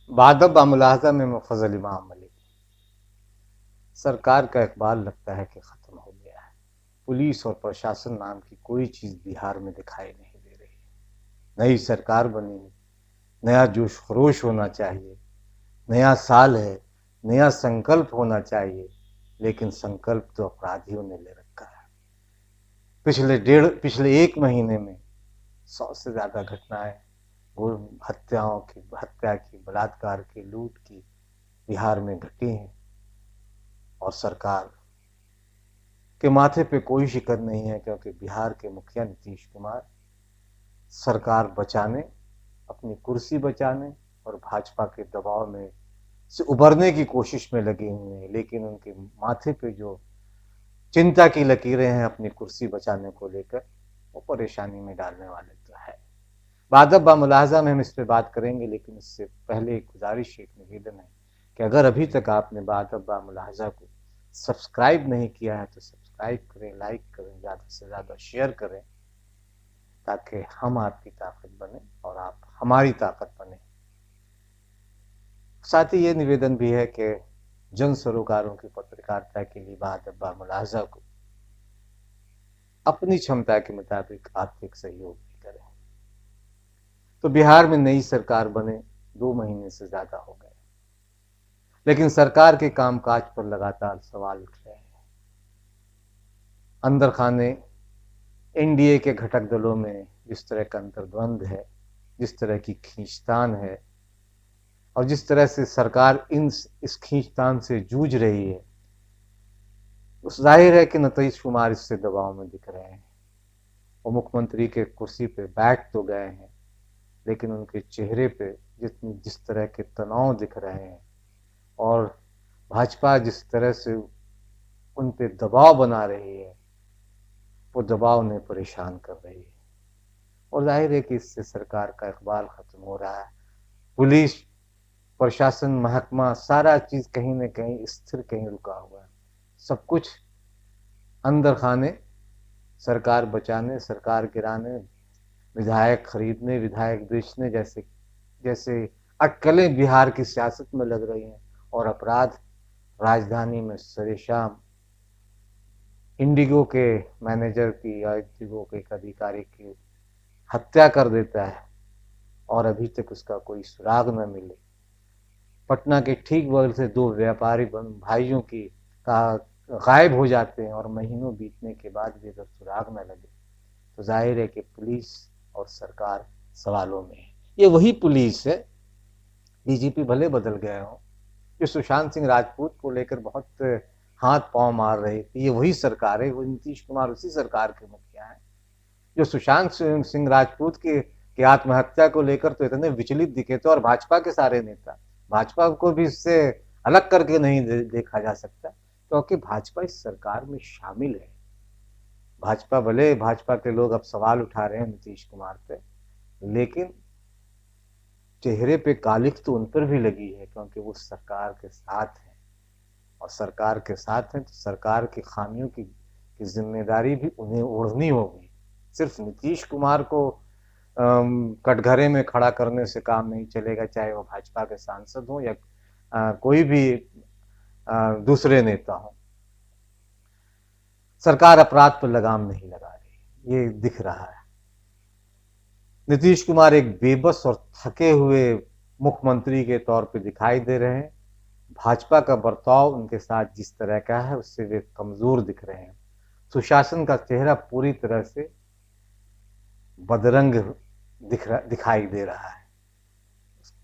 बादब बामुलाहजा में मुफज्जल इमाम मलिक। सरकार का इकबाल लगता है कि खत्म हो गया है। पुलिस और प्रशासन नाम की कोई चीज बिहार में दिखाई नहीं दे रही। नई सरकार बनी, नया जोश खरोश होना चाहिए, नया साल है, नया संकल्प होना चाहिए, लेकिन संकल्प तो अपराधियों ने ले रखा है। पिछले एक महीने में 100 से ज्यादा घटनाएं हत्या की, बलात्कार की, लूट की बिहार में घटी हैं। और सरकार के माथे पे कोई शिकन नहीं है, क्योंकि बिहार के मुखिया नीतीश कुमार सरकार बचाने, अपनी कुर्सी बचाने और भाजपा के दबाव में से उबरने की कोशिश में लगे हुए हैं। लेकिन उनके माथे पे जो चिंता की लकीरें हैं अपनी कुर्सी बचाने को लेकर, वो परेशानी में डालने वाले तो है। बादब बामुलाहजा में हम इस पर बात करेंगे, लेकिन इससे पहले एक गुजारिश, एक निवेदन है कि अगर अभी तक आपने बादब बामुलाहजा को सब्सक्राइब नहीं किया है तो सब्सक्राइब करें, लाइक करें, ज़्यादा से ज़्यादा शेयर करें, ताकि हम आपकी ताकत बने और आप हमारी ताकत बने। साथ ही ये निवेदन भी है कि जन सरोकारों की पत्रकारिता के लिए बादब बामुलाहजा को अपनी क्षमता के मुताबिक आर्थिक सहयोग भी करें। तो बिहार में नई सरकार बने 2 महीने से ज्यादा हो गए, लेकिन सरकार के कामकाज पर लगातार सवाल उठ रहे हैं। अंदर खाने एनडीए के घटक दलों में जिस तरह का अंतर्द्वंद है, जिस तरह की खींचतान है, और जिस तरह से सरकार इस खींचतान से जूझ रही है, उस जाहिर है कि नीतीश कुमार इससे दबाव में दिख रहे हैं। वो मुख्यमंत्री के कुर्सी पे बैठ तो गए हैं, लेकिन उनके चेहरे पे जिस तरह के तनाव दिख रहे हैं और भाजपा जिस तरह से उन पे दबाव बना रही है, वो दबाव उन्हें परेशान कर रही है। और जाहिर है कि इससे सरकार का इकबाल खत्म हो रहा है। पुलिस प्रशासन महकमा सारा चीज कहीं ना कहीं स्थिर, कहीं रुका हुआ है। सब कुछ अंदर खाने, सरकार बचाने, सरकार गिराने, विधायक खरीदने, विधायक बेचने जैसे जैसे अटकलें बिहार की सियासत में लग रही हैं। और अपराध राजधानी में सरेआम इंडिगो के मैनेजर की या इंडिगो के एक अधिकारी की हत्या कर देता है और अभी तक उसका कोई सुराग न मिले। पटना के ठीक बगल से 2 व्यापारी भाइयों की का गायब हो जाते हैं और महीनों बीतने के बाद भी अगर सुराग न लगे, तो जाहिर है कि पुलिस और सरकार सवालों में है। ये वही पुलिस है, डीजीपी भले बदल गए हों, जो सुशांत सिंह राजपूत को लेकर बहुत हाथ पांव मार रही थी, ये वही सरकार है। वो नीतीश कुमार उसी सरकार के मुखिया हैं जो सुशांत सिंह राजपूत की आत्महत्या को लेकर तो इतने विचलित दिखे थे। और भाजपा के सारे नेता, भाजपा को भी इससे अलग करके नहीं देखा जा सकता, क्योंकि भाजपा इस सरकार में शामिल है। भाजपा के लोग अब सवाल उठा रहे हैं नीतीश कुमार पे, लेकिन चेहरे पे कालिख तो उन पर भी लगी है, क्योंकि वो सरकार के साथ है। और सरकार के साथ हैं तो सरकार की खामियों की जिम्मेदारी भी उन्हें ओढ़नी होगी। सिर्फ नीतीश कुमार को कटघरे में खड़ा करने से काम नहीं चलेगा, चाहे वो भाजपा के सांसद हो या कोई भी दूसरे नेता हो। सरकार अपराध पर लगाम नहीं लगा रही, ये दिख रहा है। नीतीश कुमार एक बेबस और थके हुए मुख्यमंत्री के तौर पे दिखाई दे रहे हैं। भाजपा का बर्ताव उनके साथ जिस तरह का है, उससे वे कमजोर दिख रहे हैं। सुशासन का चेहरा पूरी तरह से बदरंग दिखाई दे रहा है।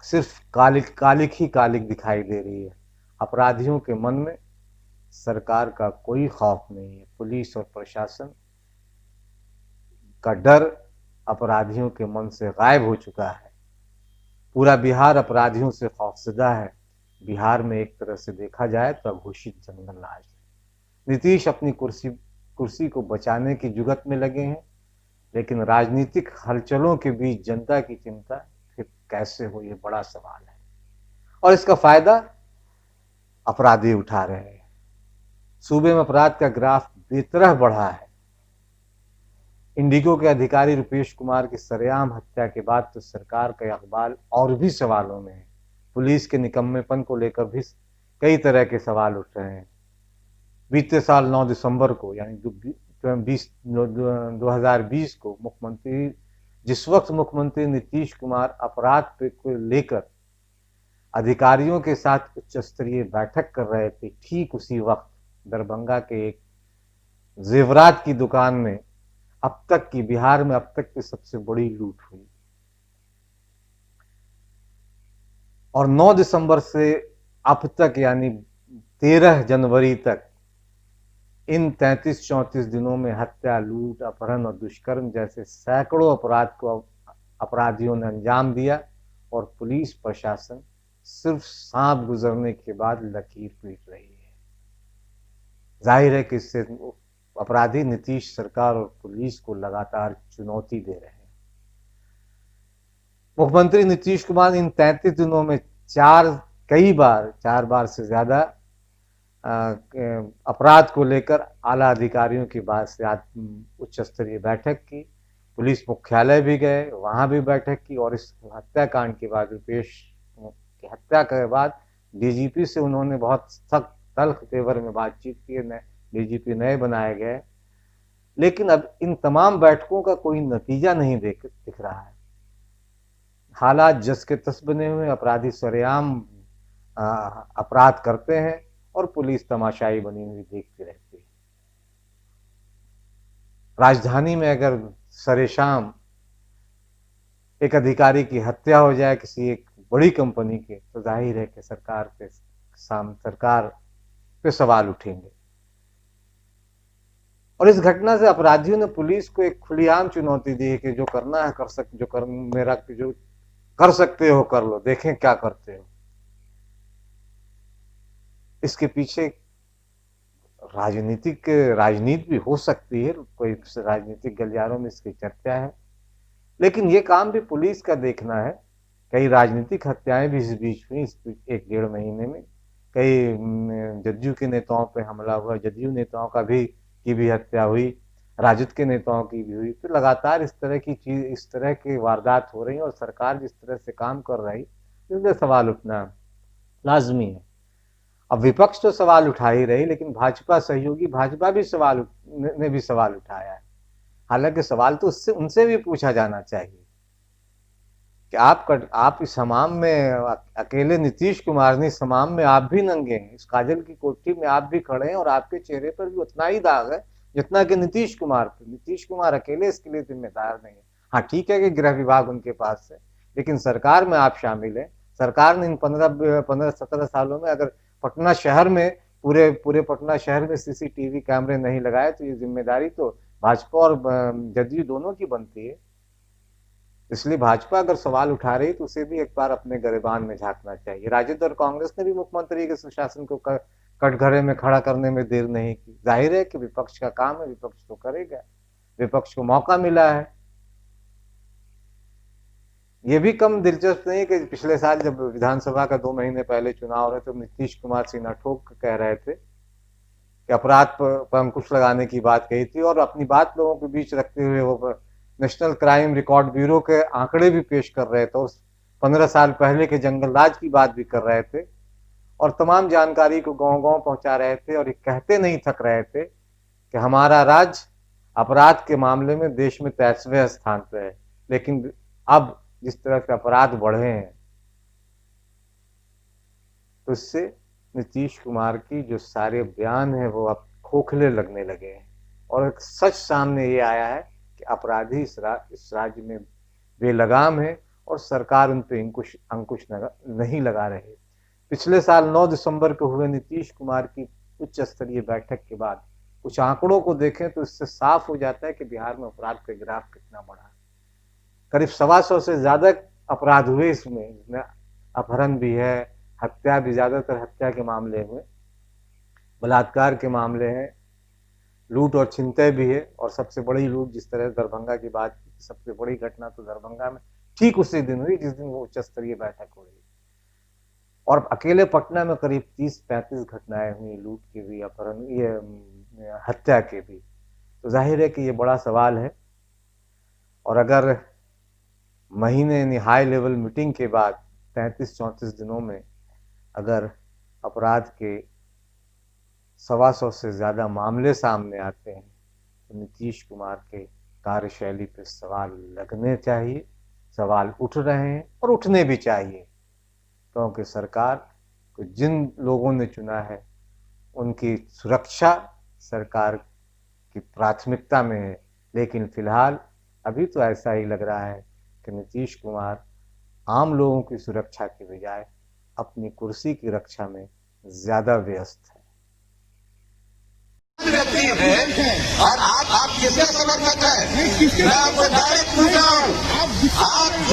सिर्फ कालिक ही कालिक दिखाई दे रही है। अपराधियों के मन में सरकार का कोई खौफ नहीं है। पुलिस और प्रशासन का डर अपराधियों के मन से गायब हो चुका है। पूरा बिहार अपराधियों से खौफजदा है। बिहार में एक तरह से देखा जाए तो अघोषित जंगल राज है। नीतीश अपनी कुर्सी को बचाने की जुगत में लगे हैं, लेकिन राजनीतिक हलचलों के बीच जनता की चिंता फिर कैसे हो, ये बड़ा सवाल है। और इसका फायदा अपराधी उठा रहे हैं। सूबे में अपराध का ग्राफ बेतरह बढ़ा है। इंडिगो के अधिकारी रुपेश कुमार की सरेआम हत्या के बाद तो सरकार का इकबाल और भी सवालों में है। पुलिस के निकम्मेपन को लेकर भी कई तरह के सवाल उठ रहे हैं। बीते साल 9 दिसंबर को यानी 2020 को जिस वक्त मुख्यमंत्री नीतीश कुमार अपराध को लेकर अधिकारियों के साथ उच्च स्तरीय बैठक कर रहे थे, ठीक उसी वक्त दरभंगा के एक जेवरात की दुकान में बिहार में अब तक की सबसे बड़ी लूट हुई। और 9 दिसंबर से अब तक यानी 13 जनवरी तक इन 33-34 दिनों में हत्या, लूट, अपहरण और दुष्कर्म जैसे सैकड़ों अपराध को अपराधियों ने अंजाम दिया और पुलिस प्रशासन सिर्फ सांप गुजरने के बाद लकीर पीट रही है। जाहिर है कि इससे अपराधी नीतीश सरकार और पुलिस को लगातार चुनौती दे रहे हैं। मुख्यमंत्री नीतीश कुमार इन 33 दिनों में चार बार से ज्यादा अपराध को लेकर आला अधिकारियों की बात से उच्च स्तरीय बैठक की, पुलिस मुख्यालय भी गए, वहां भी बैठक की और इस हत्याकांड के बाद रुपेश की हत्या के बाद डीजीपी से उन्होंने बहुत सख्त तल्ख तेवर में बातचीत की। डीजीपी नए बनाए गए, लेकिन अब इन तमाम बैठकों का कोई नतीजा नहीं दिख रहा है। हालात जस के तस बने हुए, अपराधी सरेआम अपराध करते हैं और पुलिस तमाशाई बनी हुई देखती रहती है। राजधानी में अगर सरेशाम एक अधिकारी की हत्या हो जाए किसी एक बड़ी कंपनी के, तो जाहिर है कि सरकार पे सवाल उठेंगे। और इस घटना से अपराधियों ने पुलिस को एक खुलेआम चुनौती दी है कि जो करना है जो कर सकते हो कर लो, देखें क्या करते हो। इसके पीछे राजनीति भी हो सकती है, कोई राजनीतिक गलियारों में इसकी चर्चा है, लेकिन ये काम भी पुलिस का देखना है। कई राजनीतिक हत्याएं भी इस बीच हुई, इस 1-1.5 महीने में कई जदयू के नेताओं पे हमला हुआ, जदयू नेताओं की भी हत्या हुई, राजद के नेताओं की भी हुई। तो लगातार इस तरह की वारदात हो रही है और सरकार जिस तरह से काम कर रही है इसलिए सवाल उठना लाजमी है। अब विपक्ष तो सवाल उठा ही रही, लेकिन भाजपा सहयोगी भाजपा भी ने भी सवाल उठाया है। हालांकि सवाल तो उनसे भी पूछा जाना चाहिए कि आप इस हमाम में अकेले नीतीश कुमार नहीं, इस हमाम में आप भी नंगे हैं, इस काजल की कोठी में आप भी खड़े हैं और आपके चेहरे पर भी उतना ही दाग है जितना कि नीतीश कुमार पे। नीतीश कुमार अकेले इसके लिए जिम्मेदार नहीं है। हाँ ठीक है कि गृह विभाग उनके पास है, लेकिन सरकार में आप शामिल हैं। सरकार ने इन 15-17 सालों में अगर पटना शहर में पूरे पटना शहर में सीसीटीवी कैमरे नहीं लगाए तो ये जिम्मेदारी तो भाजपा और जदयू दोनों की बनती है। इसलिए भाजपा अगर सवाल उठा रही तो उसे भी एक बार अपने गिरबान में झांकना चाहिए। राजद और कांग्रेस ने भी मुख्यमंत्री के सुशासन को कटघरे में खड़ा करने में देर नहीं की। जाहिर है कि विपक्ष का काम है, विपक्ष तो करेगा, विपक्ष को मौका मिला है। ये भी कम दिलचस्प नहीं कि पिछले साल जब विधानसभा का 2 महीने पहले चुनाव रहे तो नीतीश कुमार सीना ठोक कह रहे थे कि अपराध पर अंकुश लगाने की बात कही थी और अपनी बात लोगों के बीच रखते हुए वो नेशनल क्राइम रिकॉर्ड ब्यूरो के आंकड़े भी पेश कर रहे थे, उस 15 साल पहले के जंगल राज की बात भी कर रहे थे और तमाम जानकारी को गांव-गांव पहुंचा रहे थे और ये कहते नहीं थक रहे थे कि हमारा राज्य अपराध के मामले में देश में 23वें स्थान पर है। लेकिन अब जिस तरह से अपराध बढ़े हैं तो इससे नीतीश कुमार की जो सारे बयान है वो अब खोखले लगने लगे हैं और एक सच सामने ये आया है कि अपराधी इस राज्य में बेलगाम है और सरकार उन पर अंकुश नहीं लगा रही। पिछले साल 9 दिसंबर को हुए नीतीश कुमार की उच्च स्तरीय बैठक के बाद कुछ आंकड़ों को देखें तो इससे साफ हो जाता है कि बिहार में अपराध का ग्राफ कितना बड़ा है। करीब 125 से ज्यादा अपराध हुए इसमें अपहरण भी है, हत्या भी, ज्यादातर हत्या के मामले हुए, बलात्कार के मामले हैं, लूट और छिनतई भी है। और सबसे बड़ी लूट जिस तरह दरभंगा की बात की, सबसे बड़ी घटना तो दरभंगा में ठीक उसी दिन हुई जिस दिन वो उच्च स्तरीय बैठक हो रही। और अकेले पटना में करीब 30-35 घटनाएं हुई, लूट की भी, अपहरण, ये हत्या के भी। तो जाहिर है कि ये बड़ा सवाल है और अगर महीने हाई लेवल मीटिंग के बाद 33-34 दिनों में अगर अपराध के 125 से ज़्यादा मामले सामने आते हैं तो नीतीश कुमार के कार्यशैली पर सवाल लगने चाहिए, सवाल उठ रहे हैं और उठने भी चाहिए, क्योंकि सरकार को जिन लोगों ने चुना है उनकी सुरक्षा सरकार की प्राथमिकता में है। लेकिन फिलहाल अभी तो ऐसा ही लग रहा है कि नीतीश कुमार आम लोगों की सुरक्षा के बजाय अपनी कुर्सी की रक्षा में ज्यादा व्यस्त है। व्यक्ति है और आप किसके समर्थक हैं? मैं आपको डायरेक्ट पूछ रहा हूं, आप